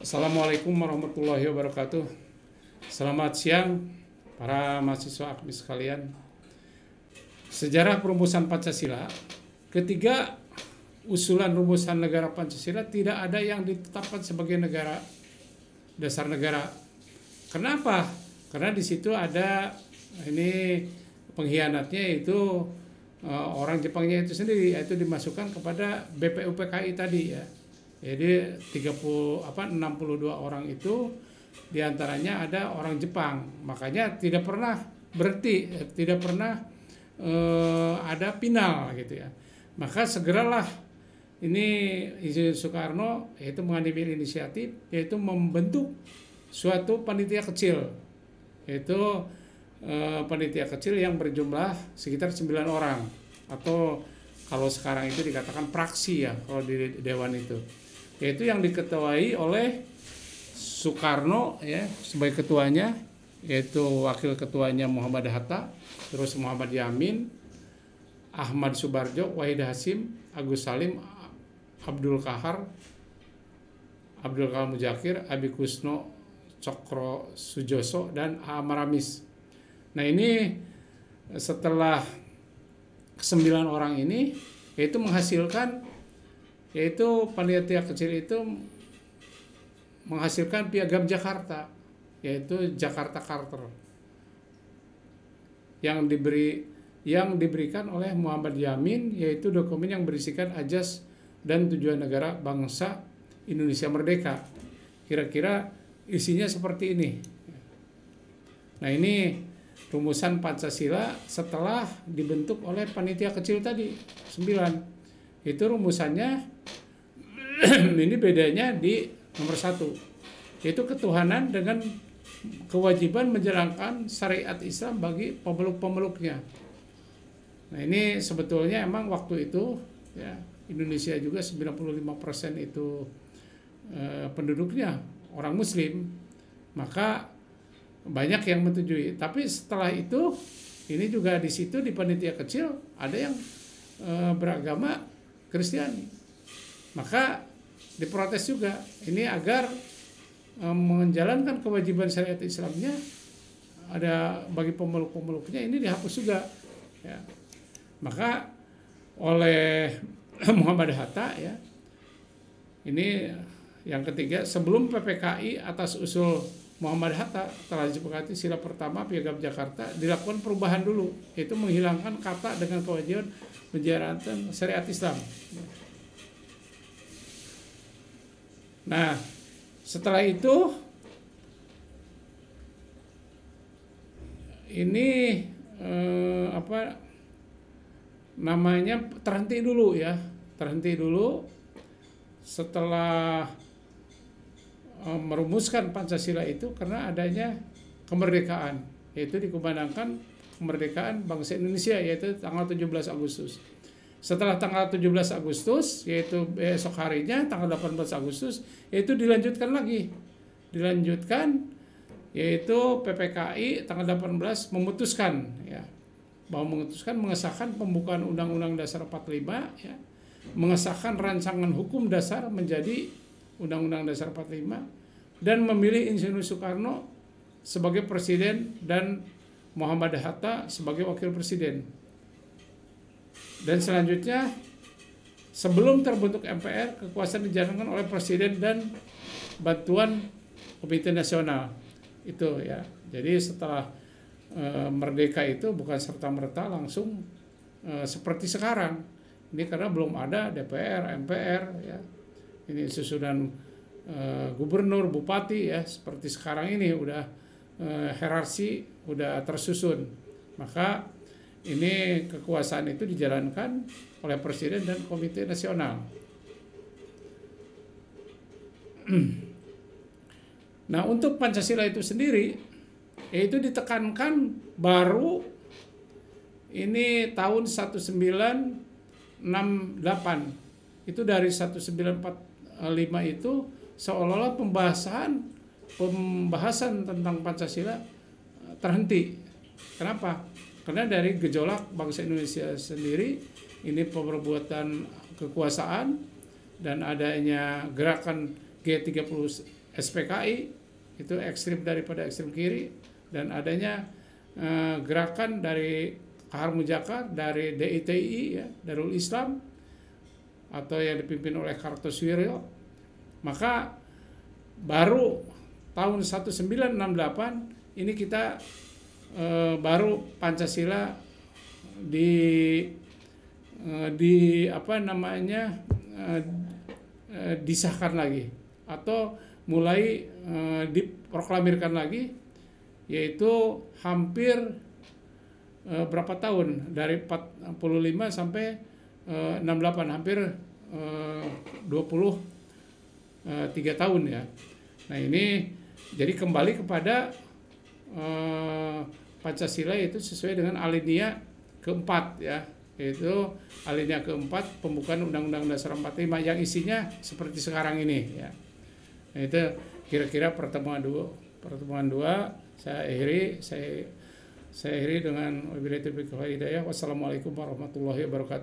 Assalamualaikum warahmatullahi wabarakatuh. Selamat siang para mahasiswa aktif sekalian. Sejarah perumusan Pancasila, ketiga usulan rumusan negara Pancasila tidak ada yang ditetapkan sebagai negara dasar negara. Kenapa? Karena di situ ada ini pengkhianatnya itu orang Jepangnya itu sendiri, yaitu dimasukkan kepada BPUPKI tadi ya. Jadi 62 orang itu diantaranya ada orang Jepang, makanya tidak pernah berhenti, tidak pernah ada final gitu ya. Maka segeralah ini Insinyur Soekarno yaitu mengambil inisiatif, yaitu membentuk suatu panitia kecil, yaitu panitia kecil yang berjumlah sekitar 9 orang, atau kalau sekarang itu dikatakan praksi ya kalau di Dewan itu, yaitu yang diketuai oleh Soekarno ya sebagai ketuanya, yaitu wakil ketuanya Muhammad Hatta, terus Muhammad Yamin, Ahmad Subarjo, Wahid Hasim, Agus Salim, Abdul Kahar, Abdul Kalam Mujakir, Abi Kusno, Cokro Sujoso, dan Amaramis. Nah ini setelah 9 orang ini yaitu menghasilkan, yaitu panitia kecil itu menghasilkan Piagam Jakarta, yaitu Jakarta Charter yang diberikan oleh Muhammad Yamin, yaitu dokumen yang berisikan ajas dan tujuan negara bangsa Indonesia merdeka. Kira-kira isinya seperti ini. Nah ini rumusan Pancasila setelah dibentuk oleh panitia kecil tadi 9. Itu rumusannya ini bedanya di nomor 1, yaitu ketuhanan dengan kewajiban menjalankan syariat Islam bagi pemeluk-pemeluknya. Nah ini sebetulnya emang waktu itu ya Indonesia juga 95% itu penduduknya orang Muslim, maka banyak yang menyetujui. Tapi setelah itu ini juga di situ di panitia kecil ada yang beragama Kristiani, maka diprotes juga ini agar menjalankan kewajiban syariat Islamnya ada bagi pemeluk-pemeluknya ini dihapus juga ya. Maka oleh Muhammad Hatta ya ini yang ketiga, sebelum PPKI atas usul Muhammad Hatta telah disepakati sila pertama Piagam Jakarta, dilakukan perubahan dulu, yaitu menghilangkan kata dengan kewajiban menjalankan syariat Islam. Nah, setelah itu ini terhenti dulu ya, terhenti dulu setelah merumuskan Pancasila itu karena adanya kemerdekaan, yaitu dikumandangkan kemerdekaan bangsa Indonesia yaitu tanggal 17 Agustus. Setelah tanggal 17 Agustus, yaitu besok harinya tanggal 18 Agustus, yaitu dilanjutkan lagi. Dilanjutkan yaitu PPKI tanggal 18 memutuskan ya, bahwa mengesahkan pembukaan Undang-Undang Dasar 45 ya, mengesahkan rancangan hukum dasar menjadi Undang-Undang Dasar 45 dan memilih Insinyur Soekarno sebagai presiden dan Muhammad Hatta sebagai wakil presiden. Dan selanjutnya sebelum terbentuk MPR, kekuasaan dijalankan oleh presiden dan bantuan Komite Nasional itu ya. Jadi setelah merdeka itu bukan serta-merta langsung seperti sekarang. Ini karena belum ada DPR, MPR ya. Ini susunan gubernur, bupati ya, seperti sekarang ini udah hierarki udah tersusun. Maka ini kekuasaan itu dijalankan oleh presiden dan Komite Nasional. Nah, untuk Pancasila itu sendiri yaitu ditekankan baru ini tahun 1968. Itu dari 1945 itu seolah-olah pembahasan tentang Pancasila terhenti. Kenapa? Karena dari gejolak bangsa Indonesia sendiri ini perbuatan kekuasaan dan adanya gerakan G30 SPKI itu ekstrim daripada ekstrim kiri, dan adanya gerakan dari Kahar Mujakar, dari DITI ya, Darul Islam, atau yang dipimpin oleh Kartosuwiryo. Maka baru tahun 1968 ini kita baru Pancasila disahkan lagi atau mulai diproklamirkan lagi, yaitu hampir berapa tahun, dari 45 sampai 68, hampir 23 tahun ya. Nah ini jadi kembali kepada Pancasila, itu sesuai dengan alinea keempat ya, yaitu alinea keempat pembukaan Undang-Undang Dasar 45 yang isinya seperti sekarang ini ya. Nah, itu kira-kira pertemuan dua saya akhiri dengan wabillahi taufiq wal hidayah. Wassalamualaikum warahmatullahi wabarakatuh.